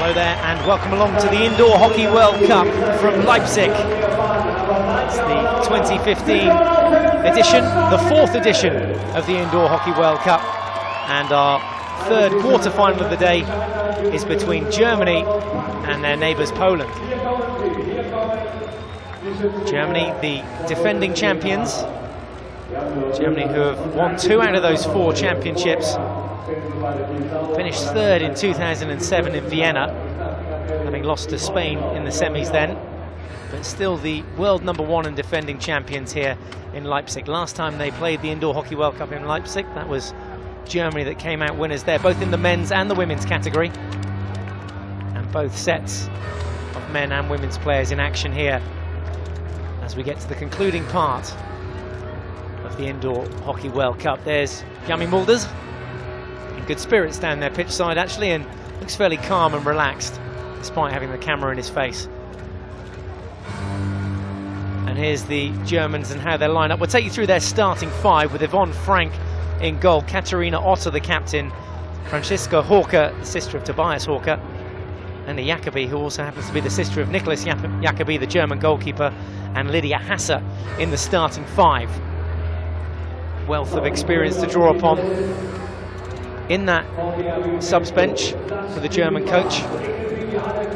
Hello there and welcome along to the Indoor Hockey World Cup from Leipzig. It's the 2015 edition, the 4th edition of the Indoor Hockey World Cup, and our third quarter-final of the day is between Germany and their neighbours Poland. Germany, the defending champions. Germany, who have won 2 out of those 4 championships. Finished 3rd in 2007 in Vienna, having lost to Spain in the semis then, but still the world #1 and defending champions here in Leipzig. Last time they played the Indoor Hockey World Cup in Leipzig, that was Germany that came out winners there, both in the men's and the women's category. And both sets of men and women's players in action here as we get to the concluding part of the Indoor Hockey World Cup. There's Yami Mulders, in good spirits down there pitch side actually, and looks fairly calm and relaxed despite having the camera in his face. And here's the Germans and how they line up. We'll take you through their starting 5 with Yvonne Frank in goal, Katharina Otter the captain, Franziska Hawker, the sister of Tobias Hawker, and Jacobi, who also happens to be the sister of Nicholas Jacobi, the German goalkeeper, and Lydia Hasser in the starting 5. Wealth of experience to draw upon in that subs bench for the German coach.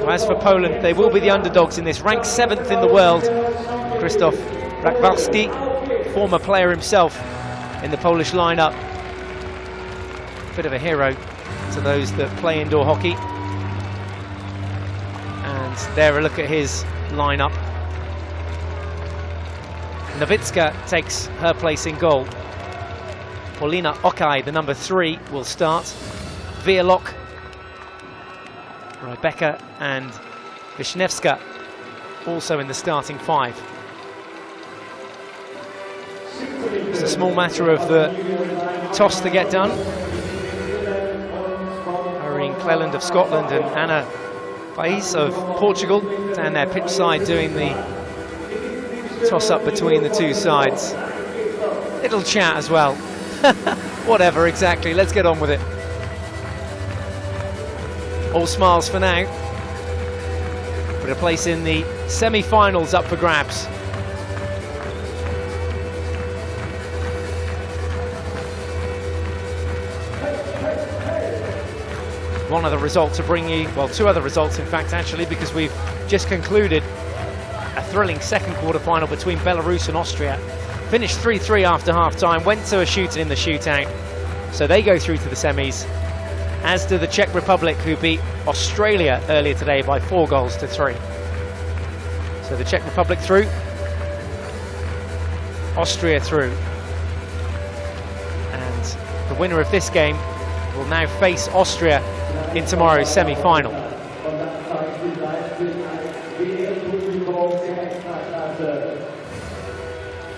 As for Poland, they will be the underdogs in this. Ranked 7th in the world, Krzysztof Rakwalski, former player himself in the Polish lineup. Bit of a hero to those that play indoor hockey. And there a look at his lineup. Nowicka takes her place in goal. Paulina Okai, the number 3, will start. Wielok, Rebecca and Wisniewska also in the starting 5. It's a small matter of the toss to get done. Irene Cleland of Scotland and Anna Pais of Portugal down their pitch side doing the toss-up between the two sides. Little chat as well. Whatever, exactly. Let's get on with it. All smiles for now. But a place in the semi-finals up for grabs. One other result to bring you, well, 2 other results in fact actually, because we've just concluded a thrilling second quarter-final between Belarus and Austria. Finished 3-3 after half-time, went to a shooter in the shootout, so they go through to the semis, as do the Czech Republic, who beat Australia earlier today by 4-3. So the Czech Republic through, Austria through, and the winner of this game will now face Austria in tomorrow's semi-final.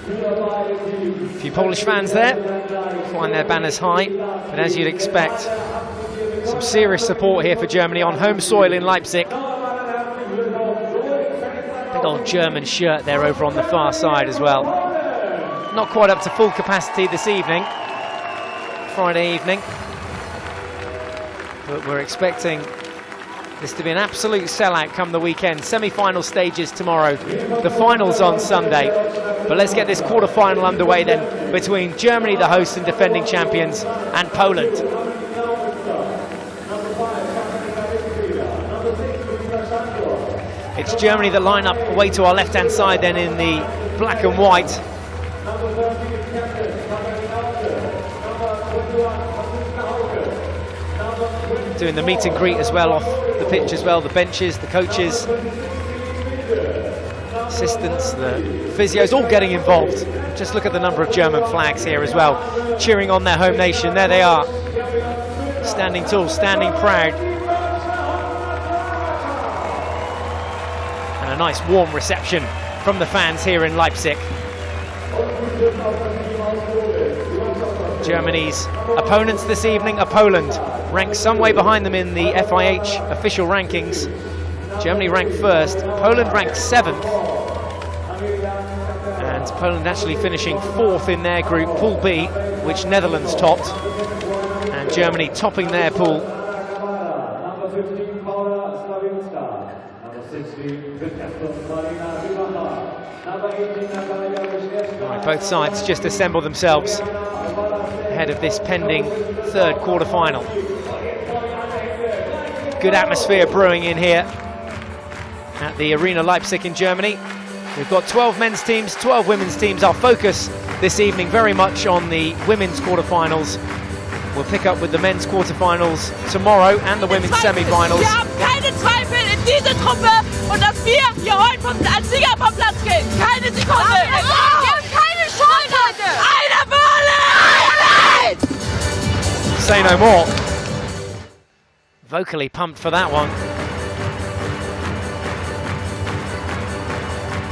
A few Polish fans there, flying their banners high, but as you'd expect, some serious support here for Germany on home soil in Leipzig. Big old German shirt there over on the far side as well. Not quite up to full capacity this evening, Friday evening, but we're expecting this to be an absolute sellout come the weekend. Semi-final stages tomorrow, the finals on Sunday. But let's get this quarter-final underway then between Germany, the hosts and defending champions, and Poland. It's Germany that line up away to our left-hand side then in the black and white. Doing the meet and greet as well off the pitch as well, the benches, the coaches, assistants, the physios, all getting involved. Just look at the number of German flags here as well, cheering on their home nation. There they are, standing tall, standing proud. And a nice warm reception from the fans here in Leipzig. Germany's opponents this evening are Poland, ranked some way behind them in the FIH official rankings. Germany ranked 1st, Poland ranked 7th, and Poland actually finishing 4th in their group, Pool B, which Netherlands topped, and Germany topping their pool Right, both sides just assemble themselves ahead of this pending third quarter-final. Good atmosphere brewing in here at the Arena Leipzig in Germany. We've got 12 men's teams, 12 women's teams. Our focus this evening very much on the women's quarter-finals. We'll pick up with the men's quarter-finals tomorrow and the women's semi-finals. Wir haben keine Zweifel in diese Truppe und dass wir hier heute als Sieger vom Platz gehen. Keine Sekunde. Wir haben keine Chance. Eine Wolle! Say no more. Vocally pumped for that one.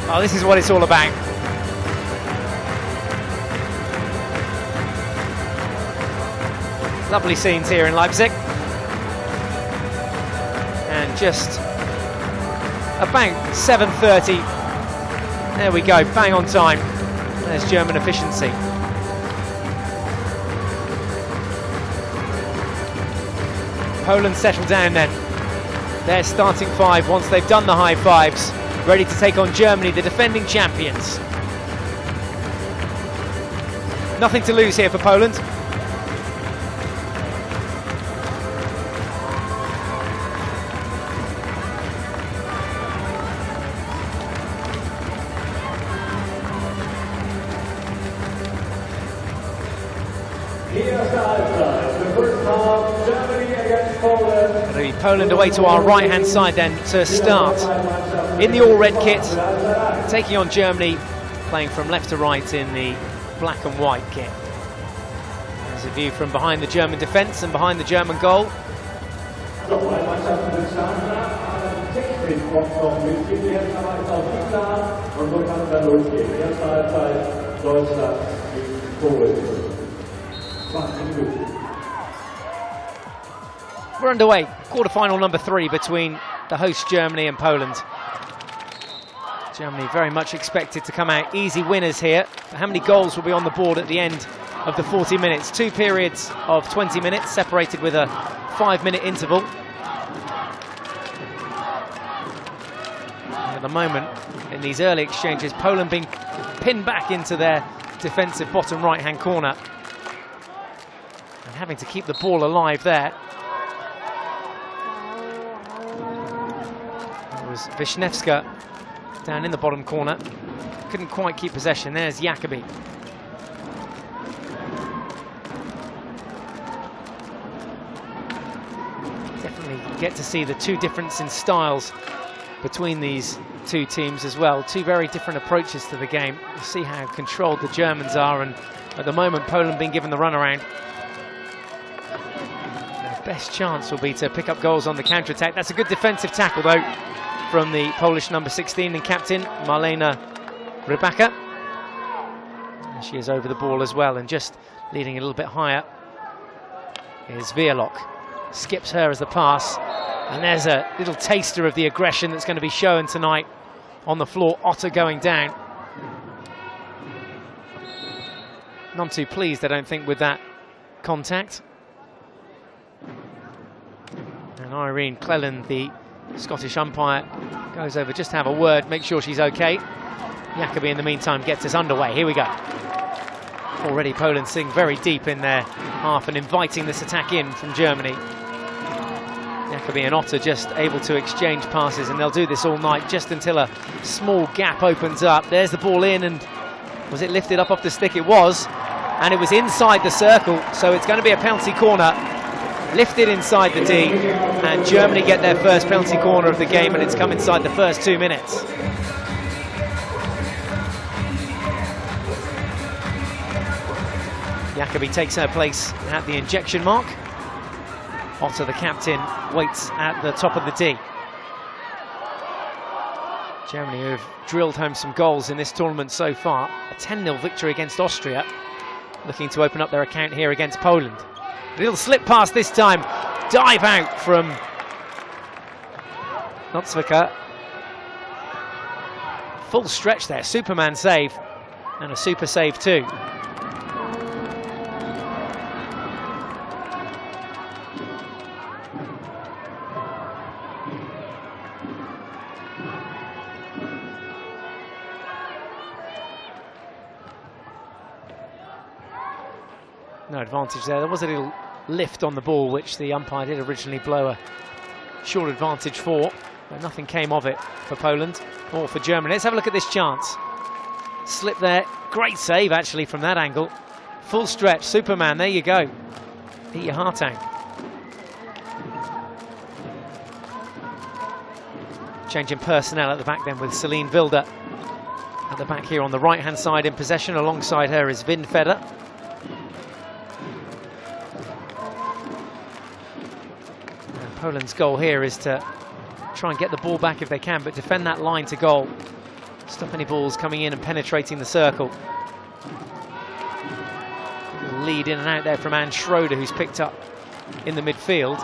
Oh, this is what it's all about. Lovely scenes here in Leipzig. And just about 7:30. There we go, bang on time. There's German efficiency. Poland settle down then. Their starting five once they've done the high fives. Ready to take on Germany, the defending champions. Nothing to lose here for Poland. Poland away to our right-hand side then to start in the all-red kit, taking on Germany, playing from left to right in the black and white kit. There's a view from behind the German defence and behind the German goal. We're underway, quarter-final number 3 between the host Germany and Poland. Germany very much expected to come out easy winners here. How many goals will be on the board at the end of the 40 minutes? 2 periods of 20 minutes, separated with a 5-minute interval. And at the moment, in these early exchanges, Poland being pinned back into their defensive bottom right-hand corner. And having to keep the ball alive there. Was Wisniewska down in the bottom corner, couldn't quite keep possession. There's Jacobi. Definitely get to see the two difference in styles between these two teams as well. Two very different approaches to the game. We'll see how controlled the Germans are, and at the moment Poland being given the runaround. Their best chance will be to pick up goals on the counter-attack. That's a good defensive tackle though from the Polish number 16 and captain, Marlena Rybaka. And she is over the ball as well, and just leading a little bit higher is Wielok. Skips her as the pass, and there's a little taster of the aggression that's going to be shown tonight on the floor. Otter going down. None too pleased, I don't think, with that contact. And Irene Cleland, the Scottish umpire, goes over just to have a word, make sure she's okay. Jacobi in the meantime gets us underway. Here we go. Already Poland sitting very deep in their half and inviting this attack in from Germany. Jacobi and Otter just able to exchange passes, and they'll do this all night just until a small gap opens up. There's the ball in, and was it lifted up off the stick? It was, and it was inside the circle, so it's going to be a penalty corner. Lifted inside the D, and Germany get their first penalty corner of the game, and it's come inside the first 2 minutes. Jacobi takes her place at the injection mark. Otter, the captain, waits at the top of the D. Germany, who have drilled home some goals in this tournament so far. A 10-0 victory against Austria, looking to open up their account here against Poland. A little slip pass this time. Dive out from Nocvika. Full stretch there. Superman save. And a super save too. No advantage there. There was a little lift on the ball, which the umpire did originally blow a short advantage for, but nothing came of it for Poland or for Germany. Let's have a look at this chance. Slip there. Great save, actually, from that angle. Full stretch. Superman, there you go. Eat your heart out. Changing personnel at the back then with Celine Wilde at the back here on the right-hand side in possession. Alongside her is Vindfeder. And Poland's goal here is to try and get the ball back if they can, but defend that line to goal. Stop any balls coming in and penetrating the circle. Lead in and out there from Anne Schroeder, who's picked up in the midfield.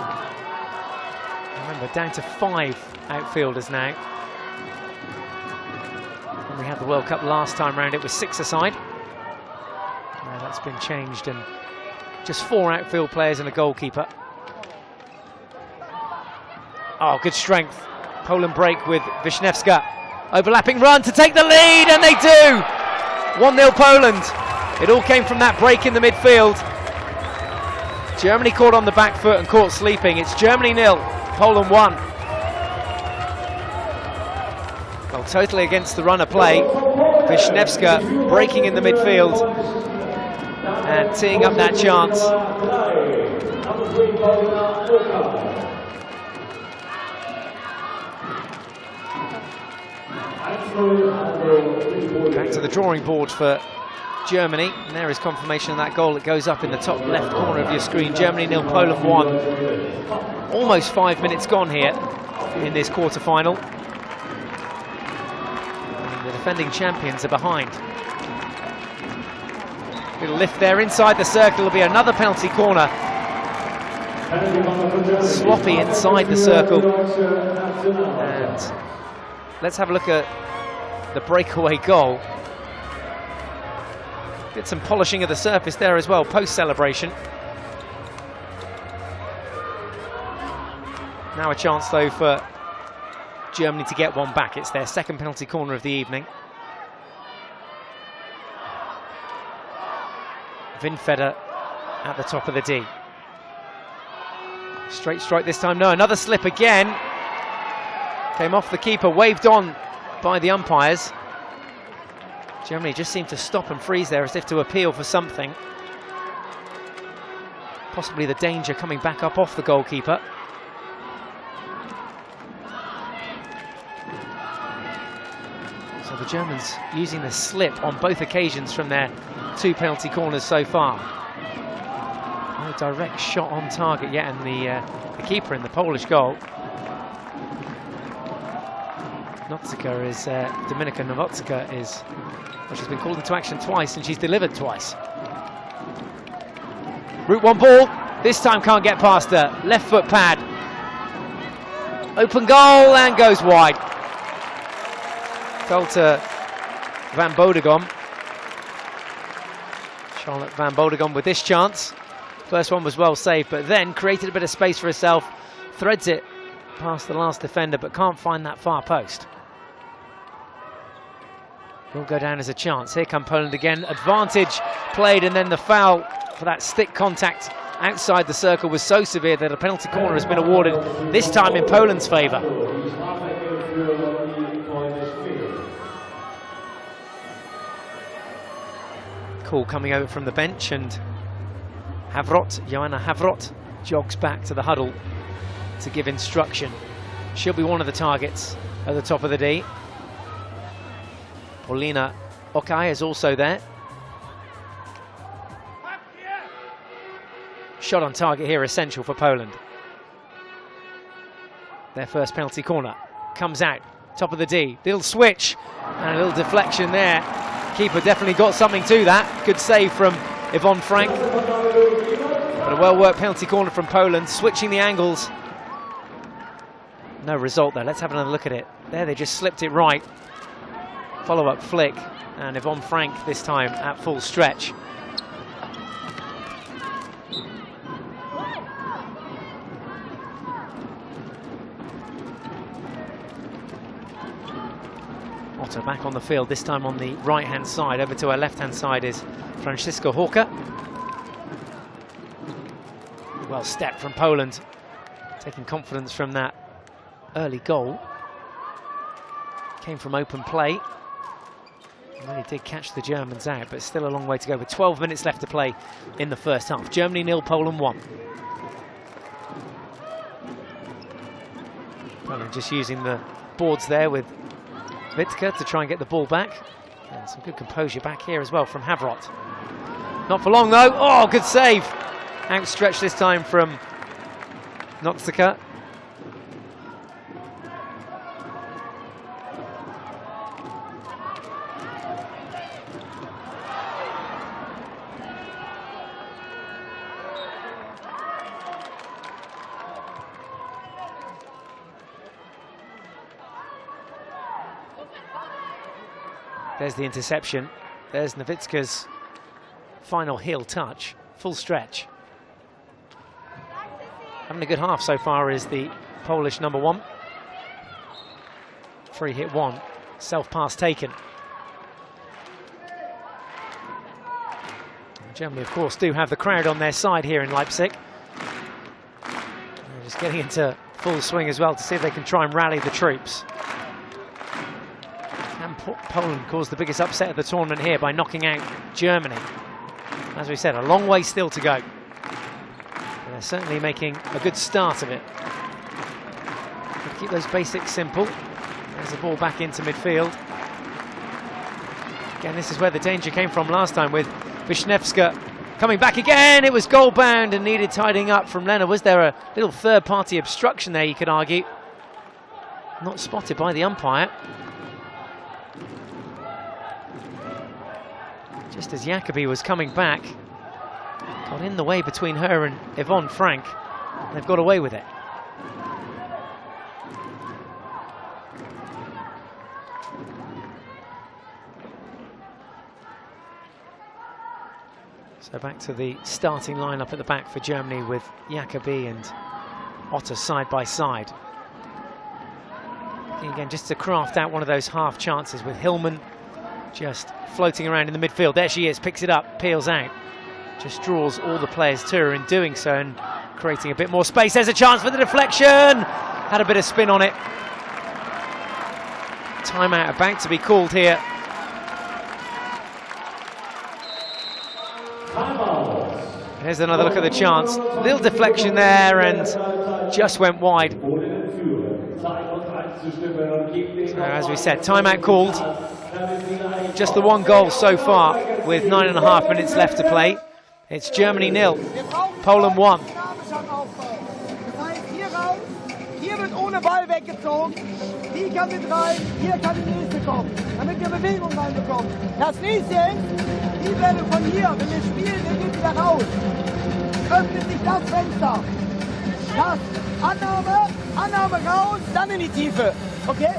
Remember, down to 5 outfielders now. When we had the World Cup last time round, it was 6 aside. Now that's been changed, and just 4 outfield players and a goalkeeper. Oh, good strength. Poland break with Wisniewska. Overlapping run to take the lead, and they do! 1-0 Poland. It all came from that break in the midfield. Germany caught on the back foot and caught sleeping. It's Germany 0, Poland 1. Well, totally against the run of play. Wisniewska breaking in the midfield and teeing up that chance. Back to the drawing board for Germany, and there is confirmation of that goal. It goes up in the top left corner of your screen. Germany 0, Poland 1. Almost 5 minutes gone here in this quarter-final. The defending champions are behind. Little lift there inside the circle. It'll be another penalty corner. Sloppy inside the circle. And let's have a look at the breakaway goal. Get some polishing of the surface there as well, post-celebration. Now a chance, though, for Germany to get one back. It's their second penalty corner of the evening. Vindfeder at the top of the D. Straight strike this time. No, another slip again. Came off the keeper, waved on by the umpires. Germany just seemed to stop and freeze there as if to appeal for something. Possibly the danger coming back up off the goalkeeper. So the Germans using the slip on both occasions from their 2 penalty corners so far. No direct shot on target yet, and the keeper in the Polish goal, Nowotska, is Dominika Nowotska, is, well, she's been called into action twice and she's delivered twice. Route 1 ball, this time can't get past her. Left foot pad. Open goal and goes wide. Goal to Van Bodegom. Charlotte Van Bodegom with this chance. First one was well saved, but then created a bit of space for herself. Threads it past the last defender, but can't find that far post. Will go down as a chance. Here come Poland again. Advantage played, and then the foul for that stick contact outside the circle was so severe that a penalty corner has been awarded, this time in Poland's favour. Call coming over from the bench, and Joanna Havrot jogs back to the huddle to give instruction. She'll be one of the targets at the top of the D. Paulina Okai is also there. Shot on target here essential for Poland. Their first penalty corner comes out, top of the D. Little switch and a little deflection there. Keeper definitely got something to that. Good save from Yvonne Frank. But a well-worked penalty corner from Poland, switching the angles. No result there. Let's have another look at it. There, they just slipped it right. Follow-up flick, and Yvonne Frank this time at full stretch. Otto back on the field, this time on the right-hand side. Over to her left-hand side is Francisco Hawker. well stepped from Poland, taking confidence from that early goal. Came from open play. Really did catch the Germans out, but still a long way to go with 12 minutes left to play in the first half. Germany 0, Poland 1. Poland just using the boards there with Wittke to try and get the ball back. And some good composure back here as well from Havrot. Not for long though. Oh, good save. Outstretched this time from Noxtica. There's the interception. There's Nowitzka's final heel touch. Full stretch. Having a good half so far is the Polish number 1. Free hit 1. Self-pass taken. Germany, of course, do have the crowd on their side here in Leipzig. They're just getting into full swing as well to see if they can try and rally the troops. Poland caused the biggest upset of the tournament here by knocking out Germany. As we said, a long way still to go. But they're certainly making a good start of it. Keep those basics simple. There's the ball back into midfield. Again, this is where the danger came from last time with Wisniewska coming back again. It was goal bound and needed tidying up from Lehner. Was there a little third-party obstruction there, you could argue? Not spotted by the umpire. Just as Jacobi was coming back, got in the way between her and Yvonne Frank. They've got away with it. So back to the starting lineup at the back for Germany with Jacobi and Otter side by side. Again, just to craft out one of those half chances with Hillman just floating around in the midfield. There she is, picks it up, peels out. Just draws all the players to her in doing so and creating a bit more space. There's a chance for the deflection. Had a bit of spin on it. Timeout about to be called here. Here's another look at the chance. Little deflection there and just went wide. So as we said, timeout called. Just the one goal so far with 9.5 minutes left to play. It's Germany 0, Poland 1. Hier wird ohne Ball weggezogen. Die kann mit rein, hier kann die nächste kommen, damit wir Bewegung reinbekommen. Das nächste ist, die Bälle von hier, wenn wir spielen, der geht wieder raus. Öffnet sich das Fenster. Das, Annahme raus, dann in die Tiefe. Okay?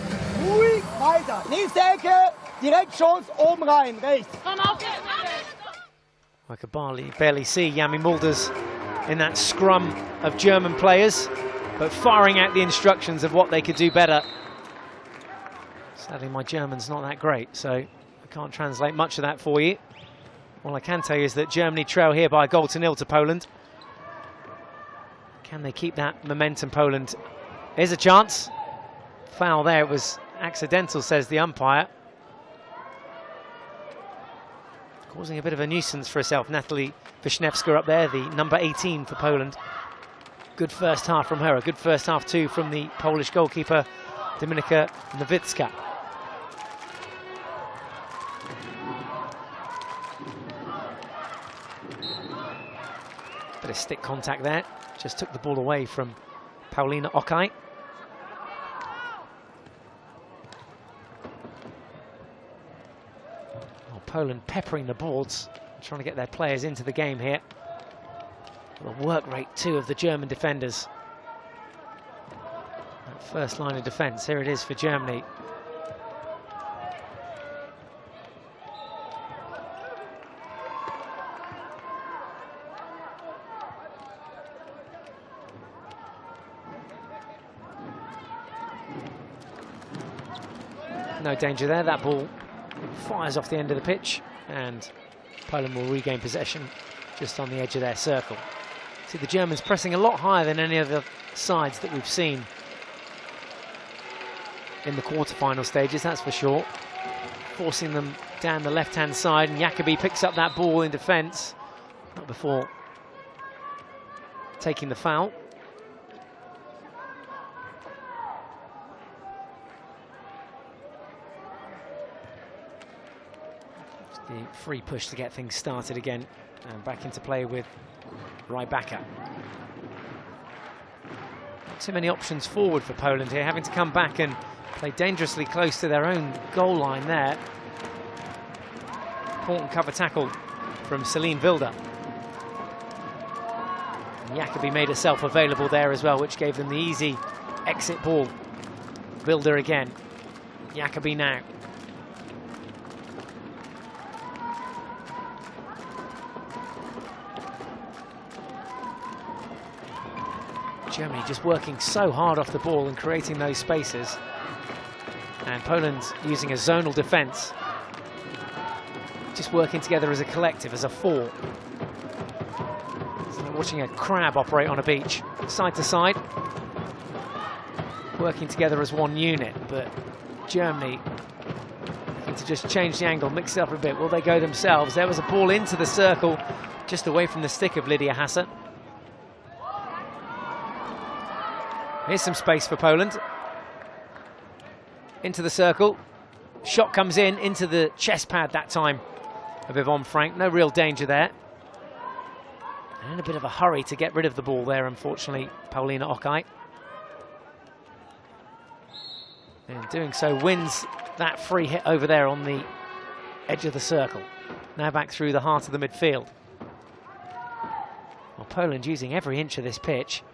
Ruhig weiter. Nächste Ecke, direkt Chance oben rein, rechts. I could barely see Yami Mulders in that scrum of German players, but firing out the instructions of what they could do better. Sadly, my German's not that great, so I can't translate much of that for you. All I can tell you is that Germany trail here by a 0 to Poland. Can they keep that momentum, Poland? Here's a chance. Foul there, it was accidental, says the umpire. Causing a bit of a nuisance for herself, Natalie Wisniewska up there, the number 18 for Poland. Good first half from her, a good first half too from the Polish goalkeeper, Dominika Nowicka. Bit of stick contact there, just took the ball away from Paulina Okai. Poland peppering the boards, trying to get their players into the game here. The work rate too of the German defenders. That first line of defence, here it is for Germany. No danger there, that ball fires off the end of the pitch and Poland will regain possession just on the edge of their circle. See the Germans pressing a lot higher than any other sides that we've seen in the quarter-final stages, that's for sure. Forcing them down the left-hand side, and Jacobi picks up that ball in defence, not before taking the foul. Just the free push to get things started again, and back into play with Rybaka. Not too many options forward for Poland here, having to come back and play dangerously close to their own goal line there. Important cover tackle from Celine Wilder. And Jacobi made herself available there as well, which gave them the easy exit ball. Wilder again. Jacobi now. Germany just working so hard off the ball and creating those spaces. And Poland using a zonal defence. Just working together as a collective, as a four. It's like watching a crab operate on a beach, side to side. Working together as one unit, but Germany looking to just change the angle, mix it up a bit. Will they go themselves? There was a ball into the circle, just away from the stick of Lydia Hasse. Here's some space for Poland. Into the circle. Shot comes in, into the chest pad that time of Yvonne Frank. No real danger there. And in a bit of a hurry to get rid of the ball there, unfortunately, Pauliina Okai. And doing so wins that free hit over there on the edge of the circle. Now back through the heart of the midfield. Well, Poland using every inch of this pitch.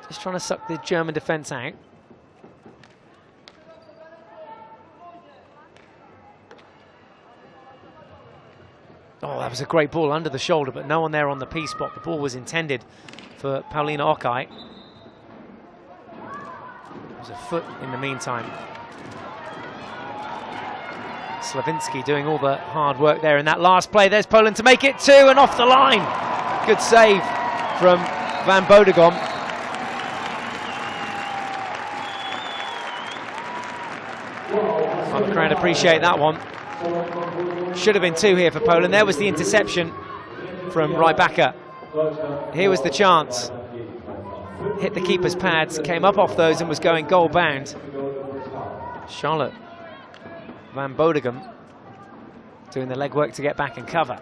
Just trying to suck the German defence out. Oh, that was a great ball under the shoulder, but no one there on the P spot. The ball was intended for Pauliina Okai. There's a foot in the meantime. Slavinsky doing all the hard work there in that last play. There's Poland to make it 2 and off the line. Good save from Van Bodegom. The crowd appreciate that one. Should have been 2 here for Poland. There was the interception from Rybaka. Here was the chance. Hit the keeper's pads, came up off those and was going goal bound. Charlotte Van Bodegom doing the legwork to get back and cover.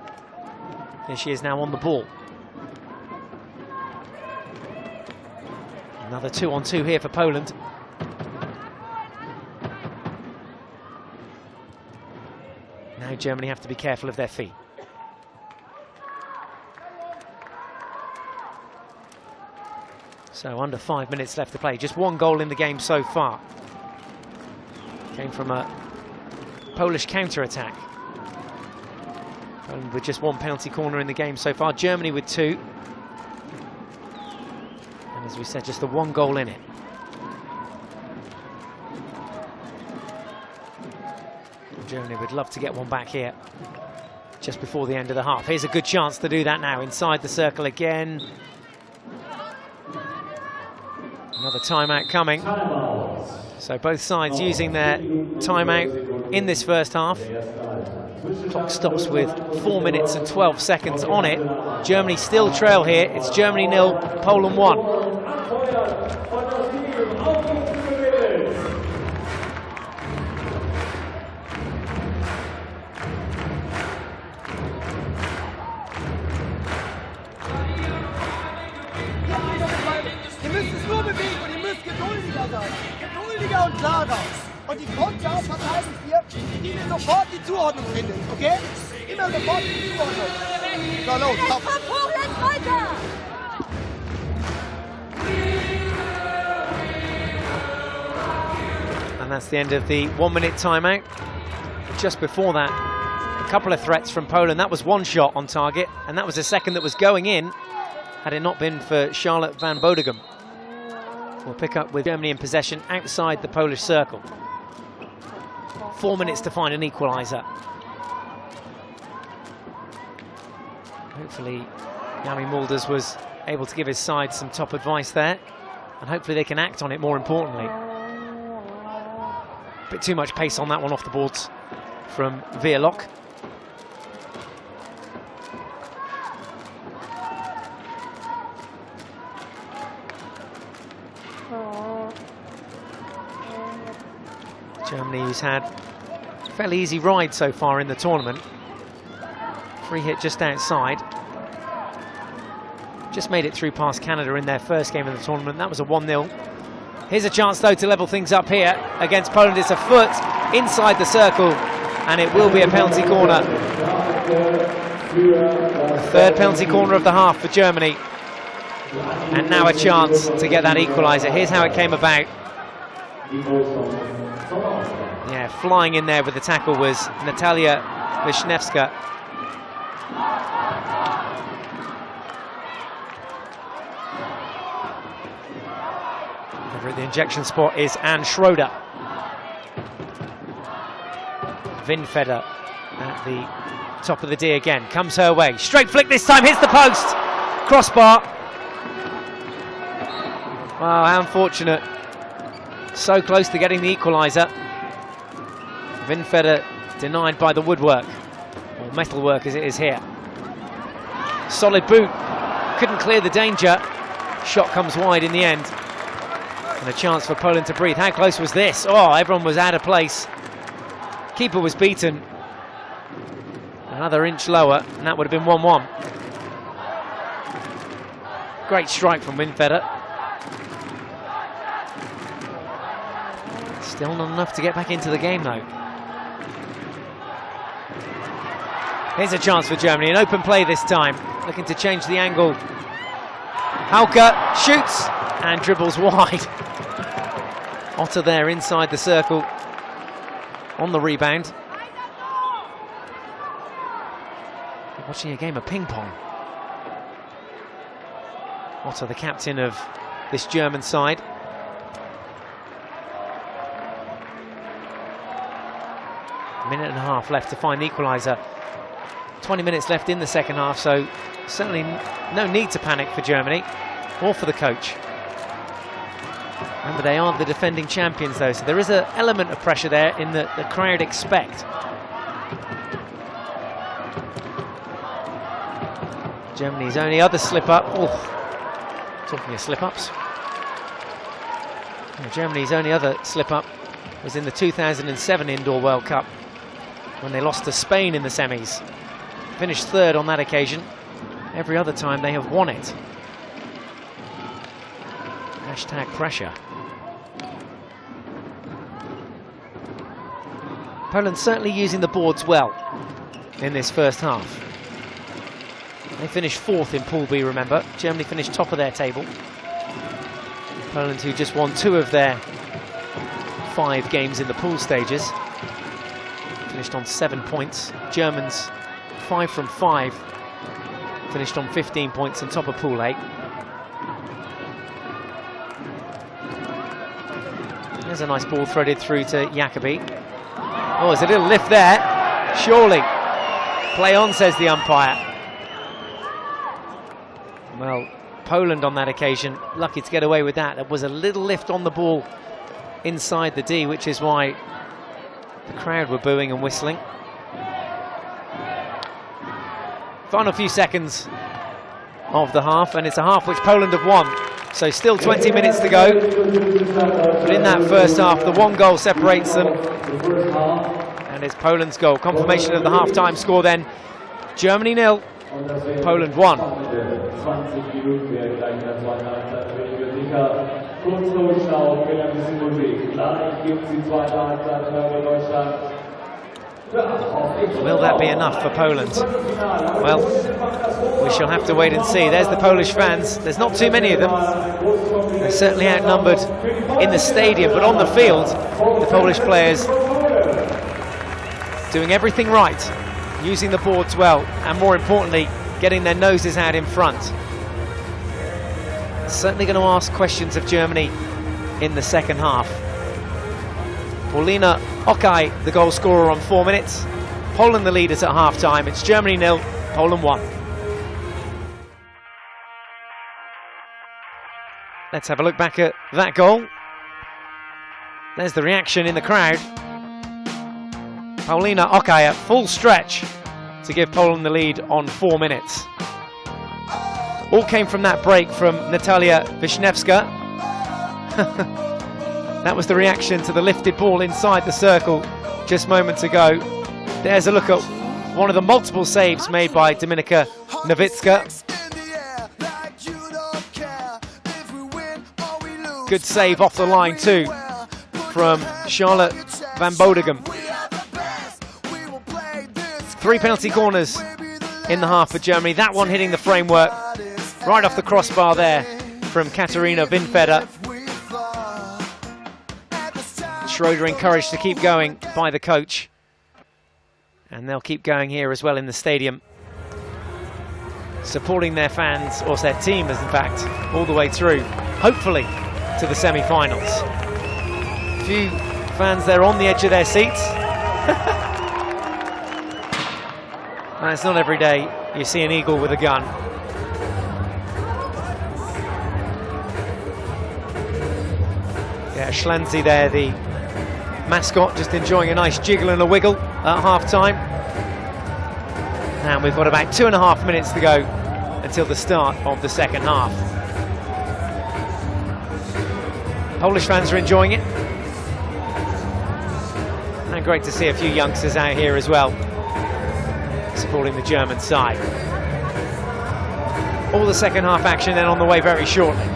Here she is now on the ball. Another 2-on-2 here for Poland. Now Germany have to be careful of their feet. So under 5 minutes left to play. Just 1 goal in the game so far. Came from a Polish counter-attack. Poland with just 1 penalty corner in the game so far. Germany with 2. And as we said, just the 1 goal in it. Germany would love to get one back here just before the end of the half. Here's a good chance to do that now. Inside the circle again. Another timeout coming. So both sides using their timeout in this first half. Clock stops with 4 minutes and 12 seconds on it. Germany still trail here. It's Germany 0, Poland 1. Geduldiger und klarer. Und die Konter verteidigt ihr, die ihnen sofort die Zuordnung findet, okay? Immer sofort die Zuordnung. So, los, komm. Jetzt weiter! And that's the end of the 1 minute timeout. Just before that, a couple of threats from Poland. That was 1 shot on target, and that was a second that was going in, had it not been for Charlotte Van Bodegom. We'll pick up with Germany in possession outside the Polish circle. 4 minutes to find an equaliser. Hopefully Yami Mulders was able to give his side some top advice there, and hopefully they can act on it more importantly. A bit too much pace on that one off the boards from Veerlok. Germany, who's had a fairly easy ride so far in the tournament. Free hit just outside. Just made it through past Canada in their first game of the tournament. That was a 1-0. Here's a chance, though, to level things up here against Poland. It's a foot inside the circle, and it will be a penalty corner. The third penalty corner of the half for Germany. And now a chance to get that equaliser. Here's how it came about. Yeah, flying in there with the tackle was Natalia Wisniewska. Over at the injection spot is Anne Schroeder. Vinfeder at the top of the D again, comes her way. Straight flick this time, hits the post. Crossbar. Wow, how unfortunate. So close to getting the equaliser. Vinfeder denied by the woodwork, or metalwork as it is here. Solid boot, couldn't clear the danger. Shot comes wide in the end. And a chance for Poland to breathe. How close was this? Oh, everyone was out of place. Keeper was beaten. Another inch lower, and that would have been 1-1. Great strike from Vinfeder. Still not enough to get back into the game, though. Here's a chance for Germany, an open play this time, looking to change the angle. Hauke shoots and dribbles wide. Otter there inside the circle on the rebound. We're watching a game of ping pong. Otter, the captain of this German side. Minute and a half left to find the equaliser. 20 minutes left in the second half, so certainly no need to panic for Germany or for the coach. Remember, they are the defending champions, though, so there is an element of pressure there in that the crowd expect. Germany's only other slip-up. Oh, talking of slip-ups. Germany's only other slip-up was in the 2007 Indoor World Cup, when they lost to Spain in the semis. Finished third on that occasion. Every other time they have won it. Hashtag pressure. Poland certainly using the boards well in this first half. They finished fourth in Pool B, remember. Germany finished top of their table. Poland, who just won 2 of their 5 games in the pool stages, finished on 7 points. Germans 5 from 5, finished on 15 points and top of Pool A. There's a nice ball threaded through to Jacobi. Oh, there's a little lift there. Surely. Play on, says the umpire. Well, Poland on that occasion, lucky to get away with that. There was a little lift on the ball inside the D, which is why the crowd were booing and whistling. Final few seconds of the half, and it's a half which Poland have won. So still 20 minutes to go. But in that first half, the 1 goal separates them. And it's Poland's goal. Confirmation of the half-time score then. Germany 0, Poland 1. Will that be enough for Poland? Well, we shall have to wait and see. There's the Polish fans. There's not too many of them. They're certainly outnumbered in the stadium, but on the field, the Polish players doing everything right, using the boards well, and more importantly, getting their noses out in front. Certainly going to ask questions of Germany in the second half. Paulina Okai, the goal scorer on 4 minutes. Poland the leaders at half-time. It's Germany 0, Poland 1. Let's have a look back at that goal. There's the reaction in the crowd. Paulina Okai at full stretch to give Poland the lead on 4 minutes. All came from that break from Natalia Wisniewska. That was the reaction to the lifted ball inside the circle just moments ago. There's a look at one of the multiple saves made by Dominika Nowicka. Good save off the line too from Charlotte van Bodegem. 3 penalty corners in the half for Germany. That one hitting the framework right off the crossbar there from Katarina Winfeder. Schroeder encouraged to keep going by the coach. And they'll keep going here as well in the stadium, supporting their fans, or their team as in fact, all the way through, hopefully to the semi-finals. A few fans there on the edge of their seats. And it's not every day you see an eagle with a gun. Yeah, Schlanzi there, the mascot, just enjoying a nice jiggle and a wiggle at half-time. And we've got about 2.5 minutes to go until the start of the second half. Polish fans are enjoying it. And great to see a few youngsters out here as well, supporting the German side. All the second half action then on the way very shortly.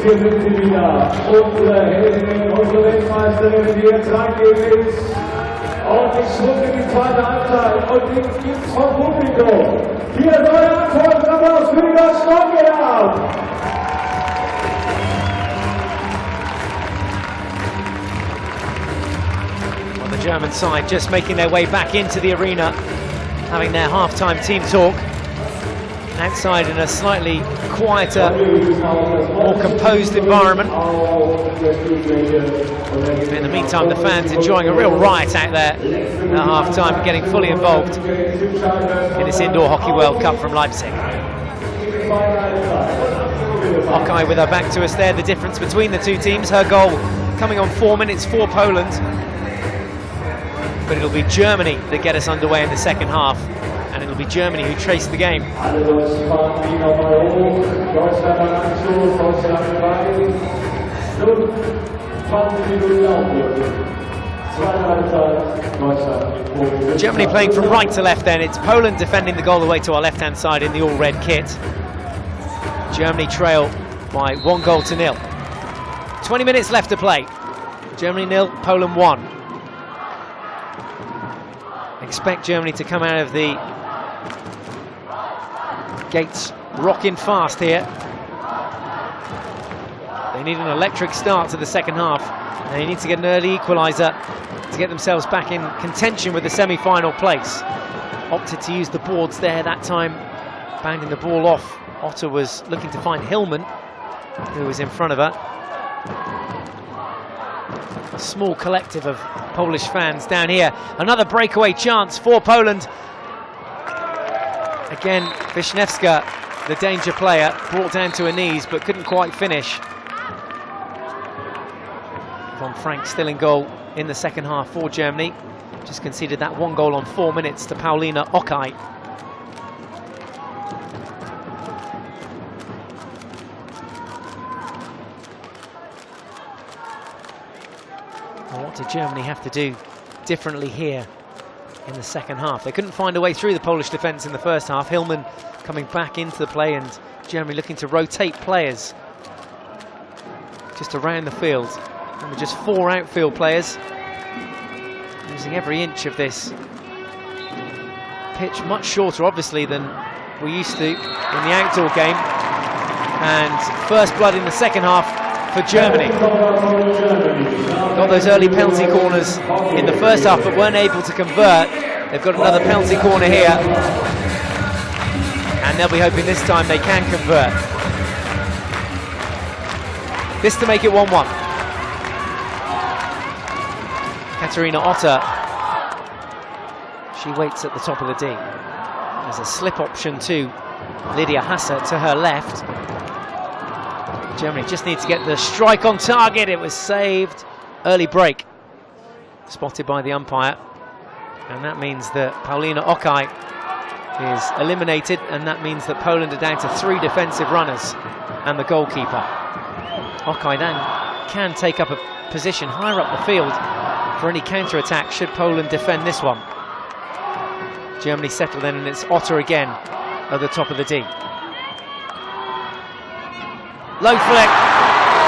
Hier sind sie wieder, unsere Heldinnen, unsere Weltmeisterin, die jetzt reingehen ist. Ordentlich Schwung in die zweite Halbzeit und den gibt's vom Publikum. Hier neue Antwort, Applaus für das Stadion. On the German side, just making their way back into the arena, having their half-time team talk. Outside in a slightly quieter, more composed environment. In the meantime, the fans enjoying a real riot out there at half-time and getting fully involved in this Indoor Hockey World Cup from Leipzig. Okai with her back to us there, the difference between the two teams. Her goal coming on 4 minutes for Poland. But it'll be Germany that get us underway in the second half. And it'll be Germany who trace the game. Germany playing from right to left then. It's Poland defending the goal away to our left-hand side in the all-red kit. Germany trail by 1-0. 20 minutes left to play. Germany 0, Poland 1. Expect Germany to come out of the gates rocking fast here. They need an electric start to the second half. They need to get an early equaliser to get themselves back in contention with the semi-final place. Opted to use the boards there that time, bounding the ball off. Otter was looking to find Hillman, who was in front of her. A small collective of Polish fans down here. Another breakaway chance for Poland. Again, Wisniewska, the danger player, brought down to her knees but couldn't quite finish. Von Frank still in goal in the second half for Germany. Just conceded that 1 goal on 4 minutes to Paulina Okai. did Germany have to do differently here in the second half? They couldn't find a way through the Polish defence in the first half. Hillman coming back into the play, and Germany looking to rotate players just around the field. And with just 4 outfield players, using every inch of this pitch, much shorter obviously than we're used to in the outdoor game. And first blood in the second half for Germany. Got those early penalty corners in the first half but weren't able to convert. They've got another penalty corner here, and they'll be hoping this time they can convert. This to make it 1-1. Katarina Otter, she waits at the top of the D. There's a slip option to Lydia Hasse to her left. Germany just need to get the strike on target. It was saved. Early break spotted by the umpire, and that means that Paulina Okai is eliminated, and that means that Poland are down to 3 defensive runners and the goalkeeper. Okai then can take up a position higher up the field for any counter-attack should Poland defend this one. Germany settle then, and it's Otter again at the top of the D. Low flick,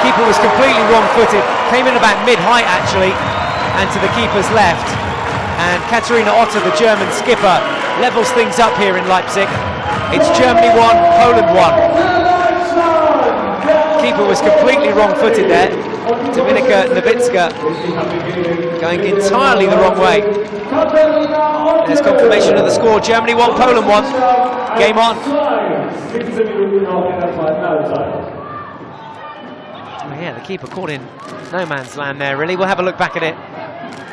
keeper was completely wrong-footed, came in about mid-height actually, and to the keeper's left. And Katarina Otter, the German skipper, levels things up here in Leipzig. It's Germany 1, Poland 1. Keeper was completely wrong-footed there. Dominika Nowicka going entirely the wrong way. There's confirmation of the score. Germany 1, Poland 1. Game on. Oh yeah, the keeper caught in no man's land there, really. We'll have a look back at it,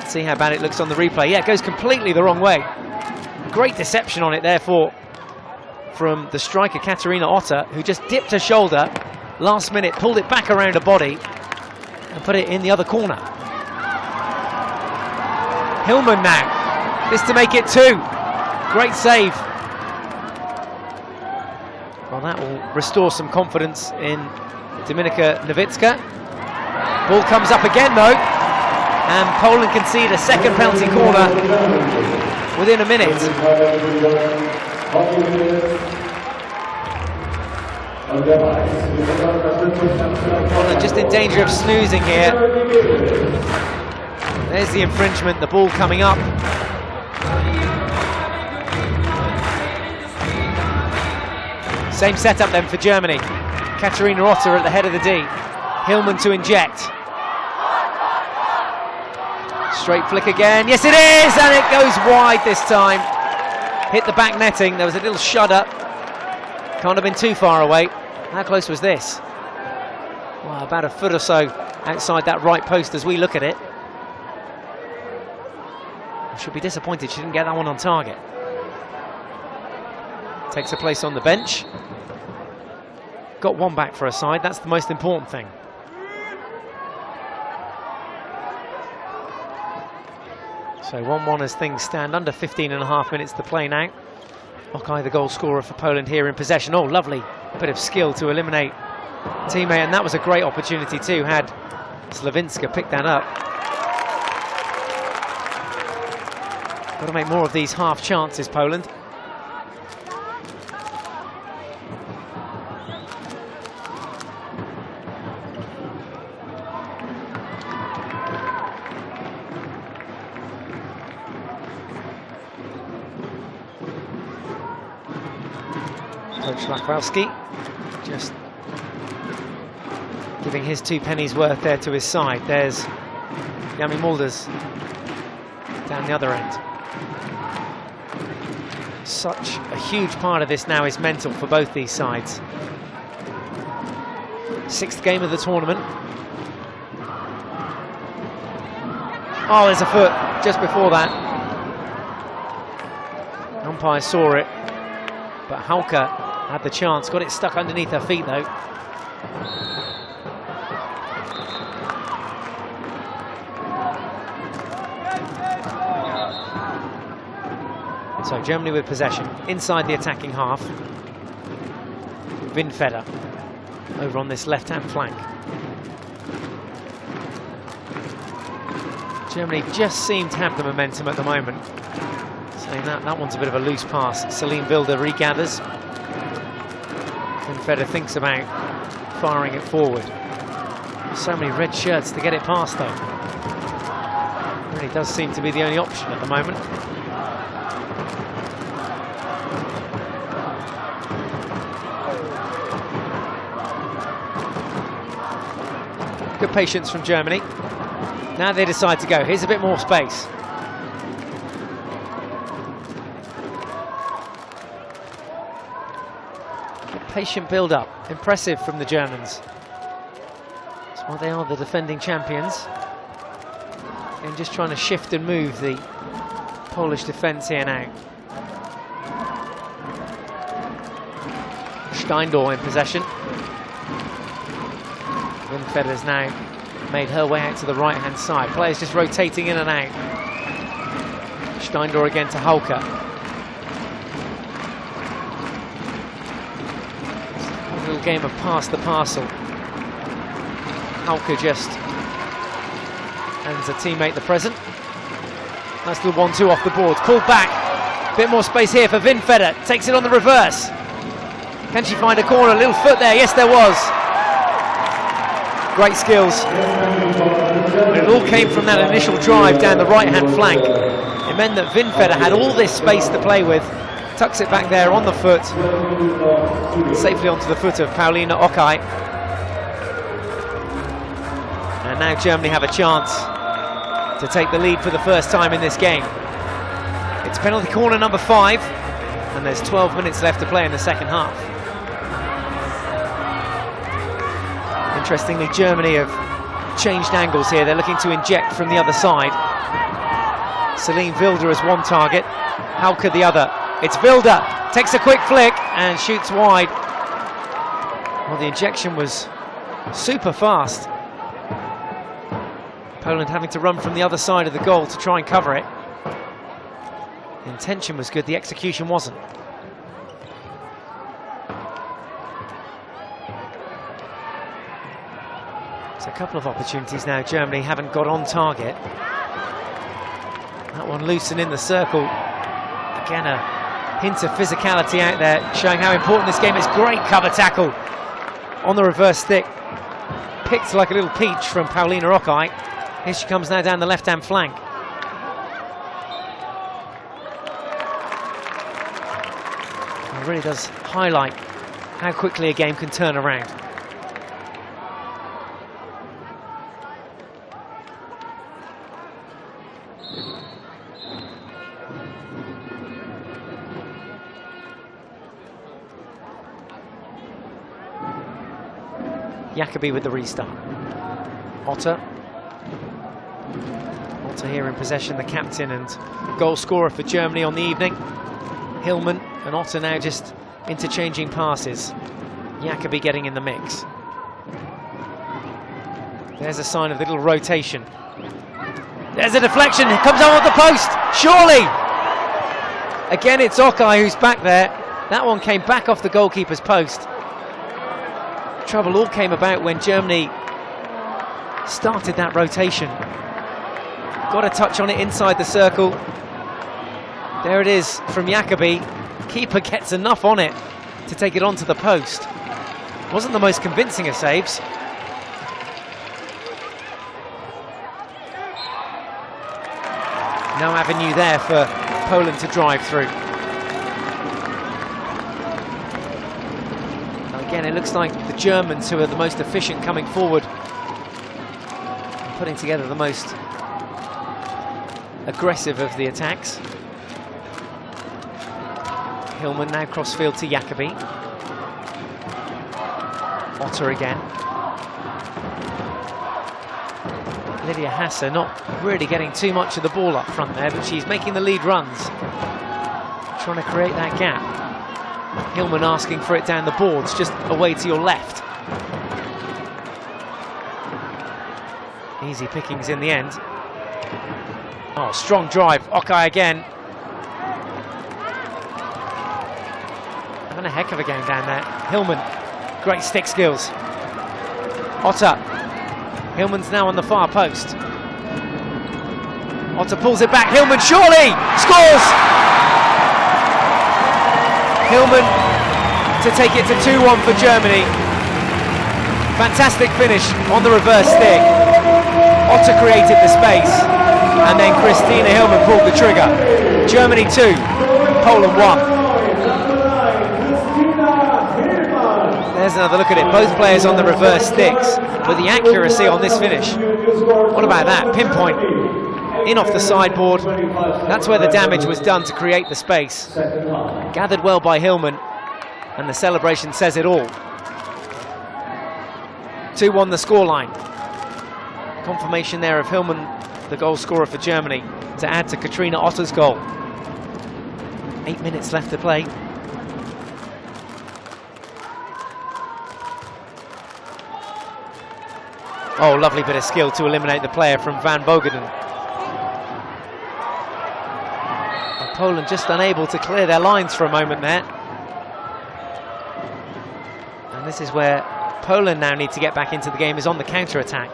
see how bad it looks on the replay. Yeah, it goes completely the wrong way. Great deception on it, therefore, from the striker Katarina Otter, who just dipped her shoulder last minute, pulled it back around her body and put it in the other corner. Hillman now, this to make it 2. Great save. Well, that will restore some confidence in Dominika Nowicka. Ball comes up again though, and Poland concede a second penalty corner within a minute. Poland just in danger of snoozing here. There's the infringement, the ball coming up. Same setup then for Germany. Katarina Otter at the head of the D. Hillman to inject. Straight flick again. Yes, it is, and it goes wide this time. Hit the back netting. There was a little shudder. Can't have been too far away. How close was this? Well, about a foot or so outside that right post as we look at it. I should be disappointed she didn't get that one on target. Takes a place on the bench. Got one back for a side, that's the most important thing. So 1-1 as things stand, under 15.5 minutes to play now. Okai, the goal scorer for Poland here in possession. Oh, lovely bit of skill to eliminate teammate, and that was a great opportunity too, had Slavinska picked that up. Got to make more of these half chances, Poland. Coach Lachwalski just giving his 2 pennies worth there to his side. There's Yami Mulders down the other end. Such a huge part of this now is mental for both these sides. 6th game of the tournament. Oh, there's a foot just before that. Umpire saw it, but Hauke had the chance, got it stuck underneath her feet though. So Germany with possession inside the attacking half. Winfeder over on this left-hand flank. Germany just seem to have the momentum at the moment. Saying that one's a bit of a loose pass. Celine Wilder regathers. Vinfeder thinks about firing it forward. So many red shirts to get it past though. Really does seem to be the only option at the moment. Good patience from Germany. Now they decide to go. Here's a bit more space. Patient build-up. Impressive from the Germans. That's why they are the defending champions. And just trying to shift and move the Polish defence here now. Steindl in possession. Vinfeder's now made her way out to the right-hand side. Players just rotating in and out. Steindl again to Hauke. A little game of pass the parcel. Hauke just hands a teammate the present. Nice little 1-2 off the boards. Pulled back. Bit more space here for Vinfeder. Takes it on the reverse. Can she find a corner? A little foot there. Yes, there was. Great skills. But it all came from that initial drive down the right-hand flank. It meant that Vinfeder had all this space to play with. Tucks it back there on the foot. Safely onto the foot of Pauline Okai. And now Germany have a chance to take the lead for the first time in this game. It's penalty corner number 5. And there's 12 minutes left to play in the second half. Interestingly, Germany have changed angles here. They're looking to inject from the other side. Celine Wilder as one target, Hauke the other. It's Wilder, takes a quick flick and shoots wide. Well, the injection was super fast. Poland having to run from the other side of the goal to try and cover it. The intention was good, the execution wasn't. A couple of opportunities now. Germany haven't got on target. That one loose and in the circle. Again, a hint of physicality out there, showing how important this game is. Great cover tackle on the reverse stick. Picked like a little peach from Pauline Okai. Here she comes now down the left-hand flank. It really does highlight how quickly a game can turn around. Jacobi with the restart. Otter here in possession, the captain and goal scorer for Germany on the evening. Hillman and Otter now just interchanging passes. Jacobi getting in the mix. There's a sign of the little rotation. There's a deflection, it comes out of the post, surely! Again, it's Okai who's back there. That one came back off the goalkeeper's post. Trouble all came about when Germany started that rotation. Got a touch on it inside the circle. There it is from Jacobi. Keeper gets enough on it to take it onto the post. Wasn't the most convincing of saves. No avenue there for Poland to drive through. Again, it looks like the Germans who are the most efficient coming forward, putting together the most aggressive of the attacks. Hillman now crossfield to Jacobi. Otter again. Lydia Hasse not really getting too much of the ball up front there, but she's making the lead runs, trying to create that gap. Hillman asking for it down the boards, just away to your left. Easy pickings in the end. Oh, strong drive, Okai again. Having a heck of a game down there. Hillman, great stick skills. Otter. Hillman's now on the far post. Otto pulls it back, Hillman surely scores! Hillman to take it to 2-1 for Germany. Fantastic finish on the reverse stick. Otto created the space, and then Christina Hillman pulled the trigger. Germany 2, Poland 1. There's another look at it, both players on the reverse sticks, but the accuracy on this finish, what about that? Pinpoint, in off the sideboard, that's where the damage was done to create the space. Gathered well by Hillman, and the celebration says it all. 2-1 the scoreline. Confirmation there of Hillman, the goal scorer for Germany, to add to Katrina Otto's goal. 8 minutes left to play. Oh, lovely bit of skill to eliminate the player from Van Bogeden. And Poland just unable to clear their lines for a moment there. And this is where Poland now need to get back into the game, is on the counter-attack.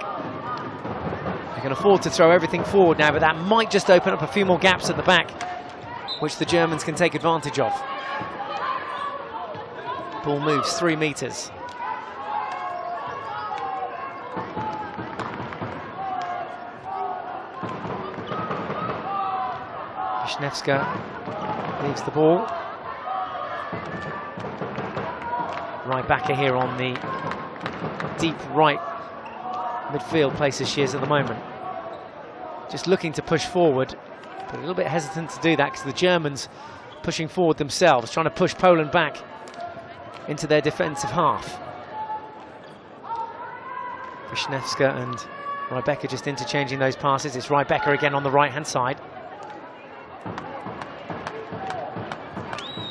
They can afford to throw everything forward now, but that might just open up a few more gaps at the back, which the Germans can take advantage of. Ball moves 3 meters. Wisniewska leaves the ball. Rybacka here on the deep right midfield place as she is at the moment. Just looking to push forward, but a little bit hesitant to do that because the Germans pushing forward themselves, trying to push Poland back into their defensive half. Wisniewska and Rybacka just interchanging those passes. It's Rybacka again on the right-hand side.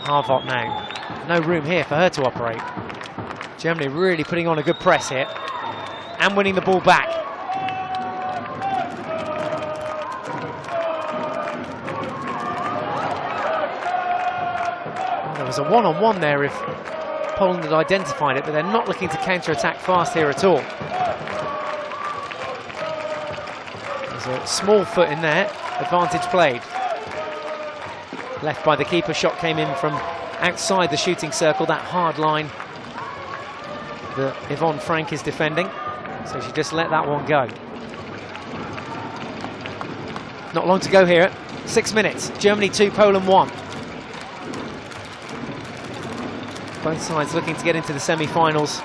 Harvot now. No room here for her to operate. Germany really putting on a good press here and winning the ball back. Well, there was a one-on-one there if Poland had identified it, but they're not looking to counter-attack fast here at all. There's a small foot in there, advantage played. Left by the keeper, shot came in from outside the shooting circle, that hard line that Yvonne Frank is defending. So she just let that one go. Not long to go here, 6 minutes. Germany 2, Poland 1. Both sides looking to get into the semi-finals.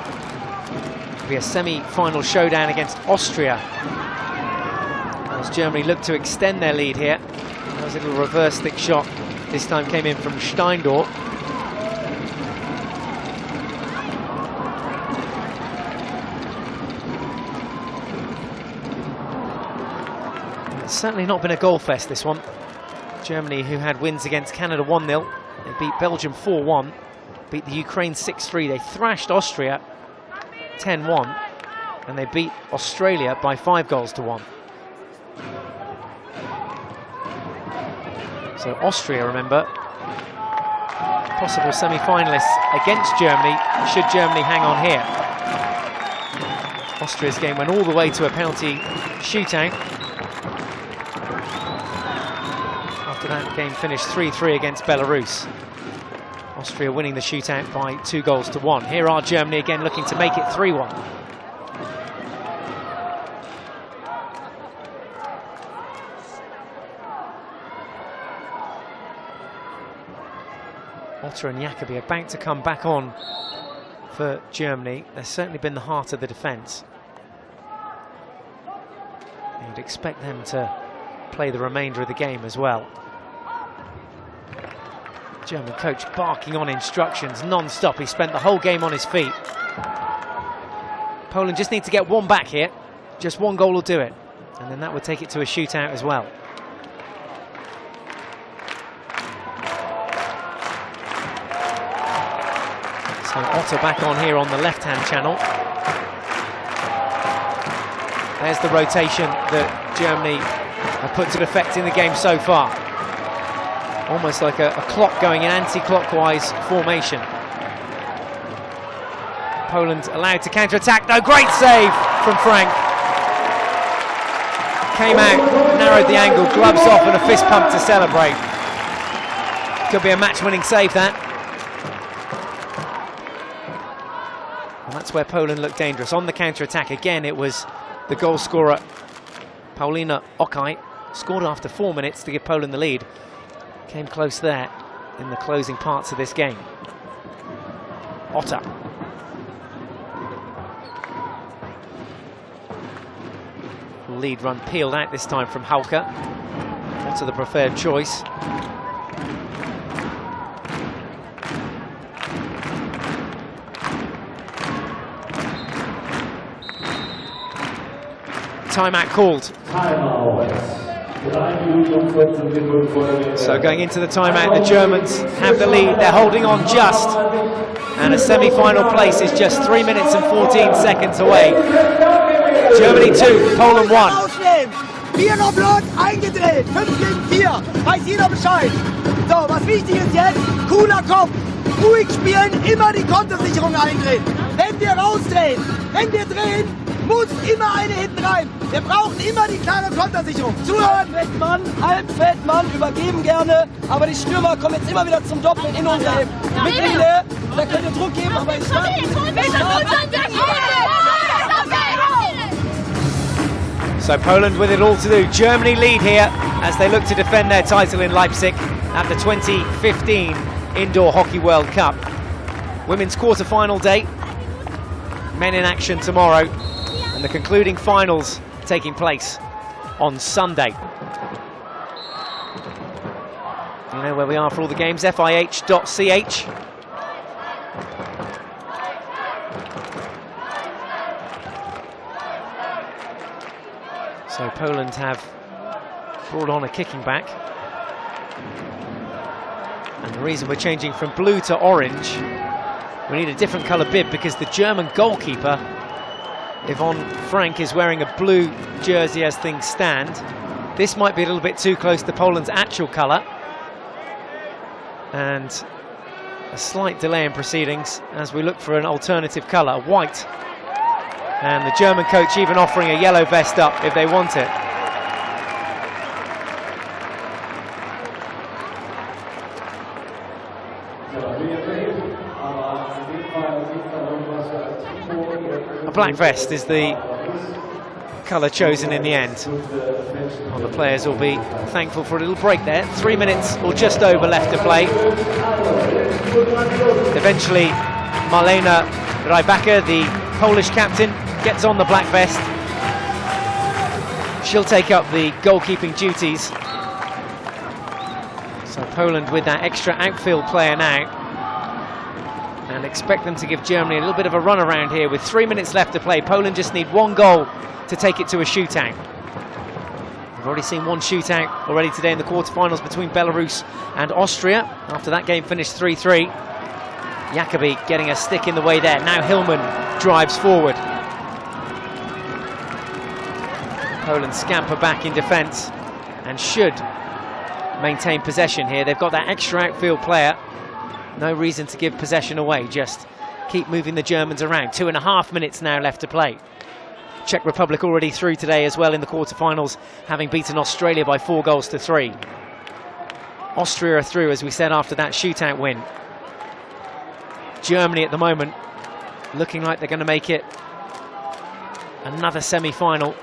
It'll be a semi-final showdown against Austria, as Germany look to extend their lead here. That was a little reverse stick shot. This time came in from Steindorf. It's certainly not been a goal fest, this one. Germany, who had wins against Canada 1-0. They beat Belgium 4-1. Beat the Ukraine 6-3. They thrashed Austria 10-1. And they beat Australia by 5-1. So Austria, remember, possible semi-finalists against Germany, should Germany hang on here. Austria's game went all the way to a penalty shootout. After that game finished 3-3 against Belarus. Austria winning the shootout by 2-1. Here are Germany again looking to make it 3-1. Otter and Jacobi about to come back on for Germany. They've certainly been the heart of the defence. You'd expect them to play the remainder of the game as well. German coach barking on instructions non-stop. He spent the whole game on his feet. Poland just need to get one back here. Just one goal will do it. And then that would take it to a shootout as well. So Otter back on here on the left-hand channel. There's the rotation that Germany have put to effect in the game so far. Almost like a clock going in anti-clockwise formation. Poland allowed to counter-attack. No, great save from Frank. came out, narrowed the angle, gloves off and a fist pump to celebrate. Could be a match-winning save, that. And that's where Poland looked dangerous. On the counter-attack, again, it was the goal scorer, Paulina Okai, scored after 4 minutes to give Poland the lead. Came close there in the closing parts of this game. Otta. Lead run peeled out this time from Hauke. Otta the preferred choice. Timeout called. So going into the timeout, the Germans have the lead. They're holding on just. And a semi-final place is just 3 minutes and 14 seconds away. Germany 2, Poland 1. Vierer Block eingedreht, 5 gegen 4, weiß jeder Bescheid. So, was wichtig ist jetzt, cooler Kopf, ruhig spielen, immer die Kontersicherung eindrehen. Wenn wir rausdrehen, wenn wir drehen, muss immer eine hinten rein. Wir brauchen immer die klare Kontersicherung. Zuhören, Feldmann, Halbfeldmann, übergeben gerne, aber die Stürmer kommen jetzt immer wieder zum Doppeln in unser Hälfte. Mitglieder, da könnt ihr Druck geben, aber ich So Poland with it all to do. Germany lead here as they look to defend their title in Leipzig at the 2015 Indoor Hockey World Cup. Women's quarter-final day, men in action tomorrow, and the concluding finals taking place on Sunday. You know where we are for all the games, fih.ch. So Poland have brought on a kicking back. And the reason we're changing from blue to orange, we need a different colour bib because the German goalkeeper, Yvonne Frank, is wearing a blue jersey as things stand. This might be a little bit too close to Poland's actual colour. And a slight delay in proceedings as we look for an alternative colour, white. And the German coach even offering a yellow vest up if they want it. A black vest is the colour chosen in the end. Well, the players will be thankful for a little break there. 3 minutes or just over left to play. Eventually, Marlena Rybaka, the Polish captain, gets on the black vest. She'll take up the goalkeeping duties. So Poland with that extra outfield player now. And expect them to give Germany a little bit of a run around here with 3 minutes left to play. Poland just need one goal to take it to a shootout. We've already seen one shootout already today in the quarterfinals between Belarus and Austria. After that game finished 3-3. Jacobi getting a stick in the way there. Now Hillman drives forward. Poland scamper back in defence and should maintain possession here. They've got that extra outfield player. No reason to give possession away, just keep moving the Germans around. 2.5 minutes now left to play. Czech Republic already through today as well in the quarterfinals, having beaten Australia by 4-3. Austria are through, as we said, after that shootout win. Germany at the moment looking like they're going to make it another semi-final,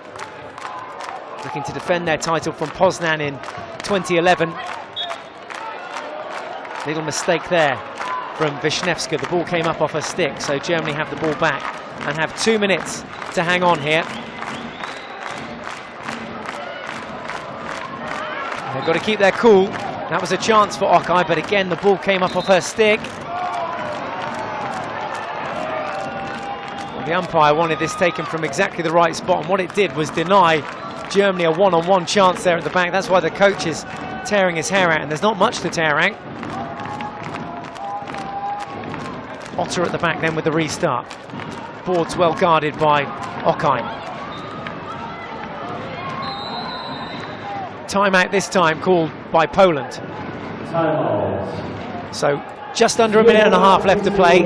looking to defend their title from Poznan in 2011. Little mistake there from Wisniewska. The ball came up off her stick, so Germany have the ball back and have 2 minutes to hang on here. They've got to keep their cool. That was a chance for Okai, but again the ball came up off her stick. The umpire wanted this taken from exactly the right spot, and what it did was deny Germany a one-on-one chance there at the back. That's why the coach is tearing his hair out, and there's not much to tear out. Otter at the back then with the restart. Boards well guarded by Okai. Timeout this time called by Poland. So Just under a minute and a half left to play.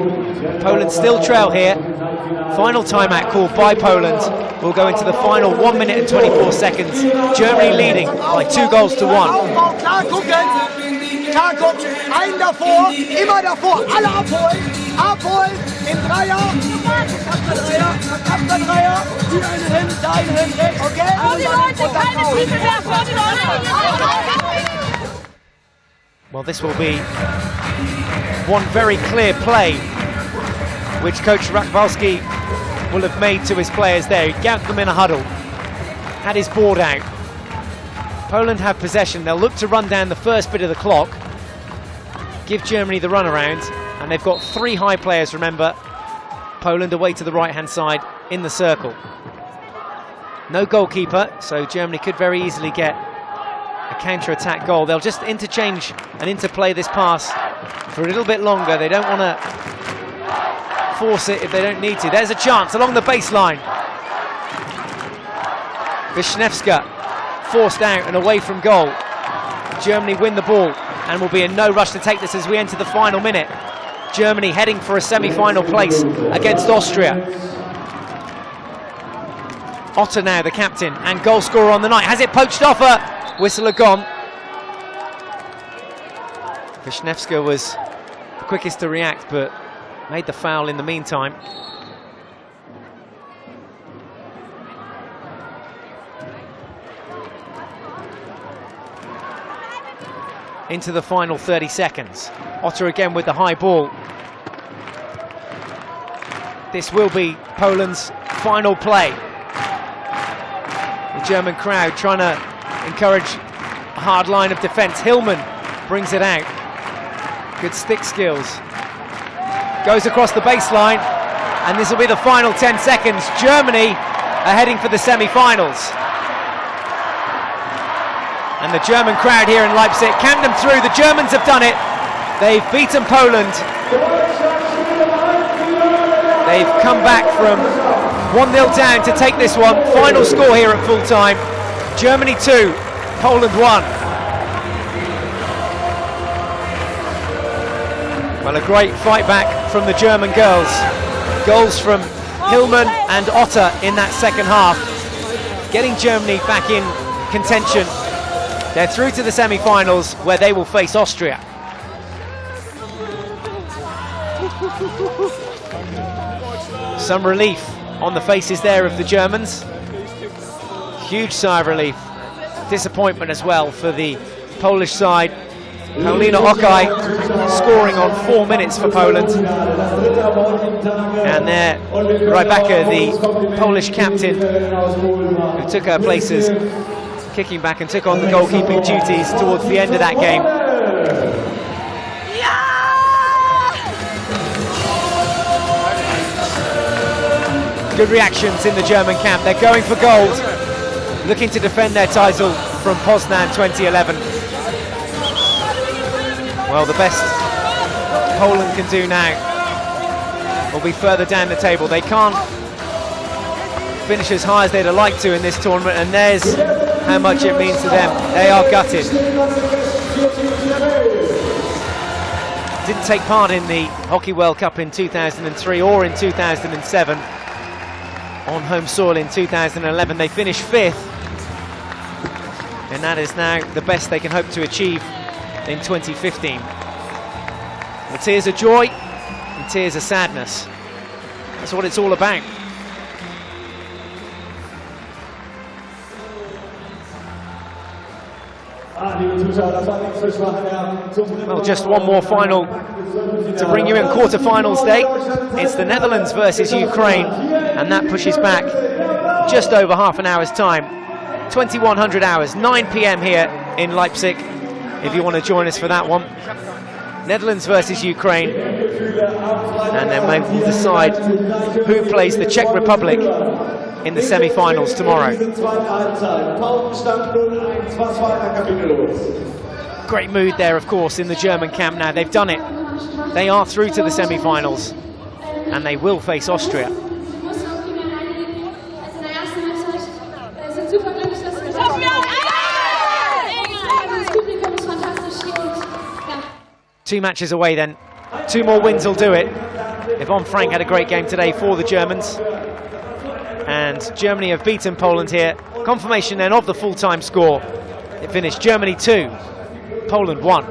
Poland still trail here. Final timeout called by Poland. We'll go into the final 1 minute and 24 seconds. Germany leading by 2 goals to 1. Aufbau, klar gucken. Klar gucken. Einen davor, immer davor. Alle abholen. Abholen. Im Dreier. Ab der Dreier. Die einen hin, da einen hin. Okay? Vor die Leute, keine Tiefe mehr, vor die Leute. Well, this will be one very clear play which Coach Rakowalski will have made to his players there. He gathered them in a huddle, had his board out. Poland have possession. They'll look to run down the first bit of the clock, give Germany the runaround, and they've got 3 high players, remember. Poland away to the right-hand side in the circle. No goalkeeper, so Germany could very easily get a counter-attack goal. They'll just interchange and interplay this pass for a little bit longer. They don't want to force it if they don't need to. There's a chance along the baseline. Wisniewska forced out and away from goal. Germany win the ball and will be in no rush to take this as we enter the final minute. Germany heading for a semi-final place against Austria. Otter now the captain and goal scorer on the night. Has it poached off her? Whistle gone. Wisniewska was the quickest to react, but made the foul in the meantime. Into the final 30 seconds. Otter again with the high ball. This will be Poland's final play. The German crowd trying to encourage a hard line of defence. Hillman brings it out. Good stick skills. Goes across the baseline, and this will be the final 10 seconds. Germany are heading for the semi-finals. And the German crowd here in Leipzig count them through. The Germans have done it. They've beaten Poland. They've come back from 1-0 down to take this one. Final score here at full time. Germany 2, Poland 1. Well, a great fight back from the German girls. Goals from Hillman and Otter in that second half, getting Germany back in contention. They're through to the semi-finals where they will face Austria. Some relief on the faces there of the Germans. Huge sigh of relief. Disappointment as well for the Polish side. Paulina Okai scoring on 4 minutes for Poland. And there, Rybaka, the Polish captain, who took her place as kicking back and took on the goalkeeping duties towards the end of that game. Good reactions in the German camp. They're going for gold, looking to defend their title from Poznan 2011. Well, the best Poland can do now will be further down the table. They can't finish as high as they'd like to in this tournament, and there's how much it means to them. They are gutted. Didn't take part in the Hockey World Cup in 2003 or in 2007. On home soil in 2011, they finished 5th, and that is now the best they can hope to achieve in 2015. The tears of joy and tears of sadness. That's what it's all about. Well, just one more final to bring you in quarter-finals day. It's the Netherlands versus Ukraine, and that pushes back just over half an hour's time. 2100 hours, 9 p.m. here in Leipzig, if you want to join us for that one. Netherlands versus Ukraine, and then maybe we'll decide who plays the Czech Republic in the semi-finals tomorrow. Great mood there, of course, in the German camp now. They've done it. They are through to the semi-finals, and they will face Austria. Two matches away then 2 more wins will do it. Yvonne Frank had a great game today for the Germans. And Germany have beaten Poland here. Confirmation then of the full-time score. It finished Germany 2, Poland 1.